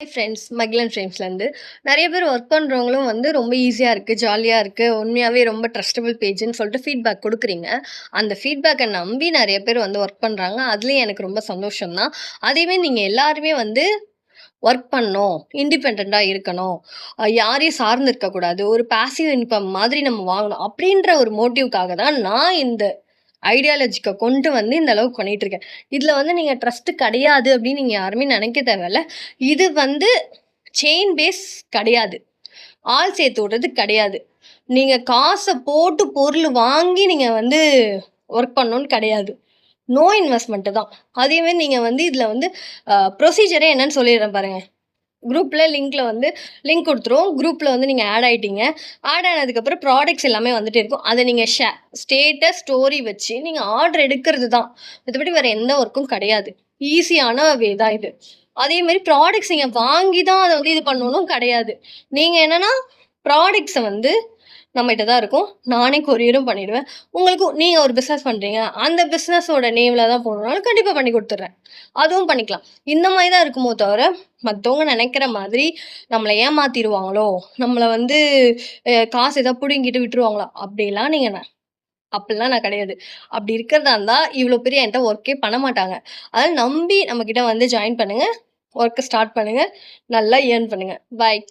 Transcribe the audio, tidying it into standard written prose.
Hi friends Magizhan ஃப்ரெண்ட்ஸ்லேருந்து நிறைய பேர் work பண்ணுறவங்களும் வந்து ரொம்ப ஈஸியாக இருக்குது ஜாலியாக இருக்குது உண்மையாகவே ரொம்ப ட்ரஸ்டபிள் பேஜ்னு சொல்லிட்டு ஃபீட்பேக் கொடுக்குறீங்க. அந்த ஃபீட்பேக்கை நம்பி நிறைய பேர் வந்து ஒர்க் பண்ணுறாங்க. அதுலேயும் எனக்கு ரொம்ப சந்தோஷம் தான். அதேமாரி நீங்கள் எல்லாருமே வந்து ஒர்க் பண்ணணும், இண்டிபெண்டண்ட்டாக இருக்கணும், யாரையும் சார்ந்து இருக்கக்கூடாது, ஒரு பாசிவ் இன்கம் மாதிரி நம்ம வாங்கணும் அப்படின்ற ஒரு மோட்டிவ்காக தான் நான் இந்த ஐடியாலஜிக்க கொண்டு வந்து இந்த அளவுக்கு பண்ணிட்டு இருக்கேன். இதுல வந்து நீங்க ட்ரஸ்ட் கிடையாது அப்படின்னு நீங்க யாருமே நினைக்க தேவையில்ல. இது வந்து செயின் பேஸ் கிடையாது. ஆள் சேர்த்து விடுறது கிடையாது. நீங்க காச போட்டு பொருள் வாங்கி நீங்க வந்து ஒர்க் பண்ணணும்னு கிடையாது. நோ இன்வெஸ்ட்மெண்ட் தான். அதே மாரி நீங்க வந்து இதுல வந்து ப்ரொசீஜரே என்னன்னு சொல்லிடுறேன் பாருங்க. குரூப்ல லிங்க்ல வந்து லிங்க் குடுத்துருவோம். குரூப்ல வந்து நீங்க ஆட் ஆயிட்டீங்க. ஆட் ஆனதுக்கப்புறம் ப்ராடக்ட்ஸ் எல்லாமே வந்துட்டே இருக்கும். அத நீங்க ஸ்டேட்டஸ், ஸ்டோரி வச்சு நீங்க ஆர்டர் எடுக்கிறது தான். மத்தபடி வேற எந்த ஒர்க்கும் கிடையாது. ஈஸியான வே தான் இது. அதே மாரி ப்ராடக்ட்ஸ் நீங்க வாங்கி தான் அத வந்து இது பண்ணணும்னு கிடையாது. நீங்க என்னன்னா ப்ராடக்ட்ஸ வந்து நம்மகிட்ட தான் இருக்கும். நானே கொரியரும் பண்ணிடுவேன். உங்களுக்கு நீங்க ஒரு பிசினஸ் பண்றீங்க. அந்த பிசினஸோட நேம்ல தான் போடணும்னாலும் கண்டிப்பா பண்ணி குடுத்துடுறேன். அதுவும் பண்ணிக்கலாம். இந்த மாரி தான் இருக்குமோ தவிர, மத்தவங்க நெனைக்கிற மாதிரி நம்மள ஏமாத்திருவாங்களோ, நம்மள வந்து காசு ஏதா புடுங்கிட்டு விட்டுருவாங்களோ, அப்படிலாம் நீங்க அப்படிலாம் நான் கிடையாது. அப்படி இருக்கிறதா இருந்தா, இவ்ளோ பெரிய என்ட்ட ஒர்க்கே பண்ண மாட்டாங்க. அதனால நம்பி நம்மகிட்ட வந்து ஜாயின் பண்ணுங்க. ஒர்க்க ஸ்டார்ட் பண்ணுங்க. நல்லா ஏர்ன் பண்ணுங்க. பாய்.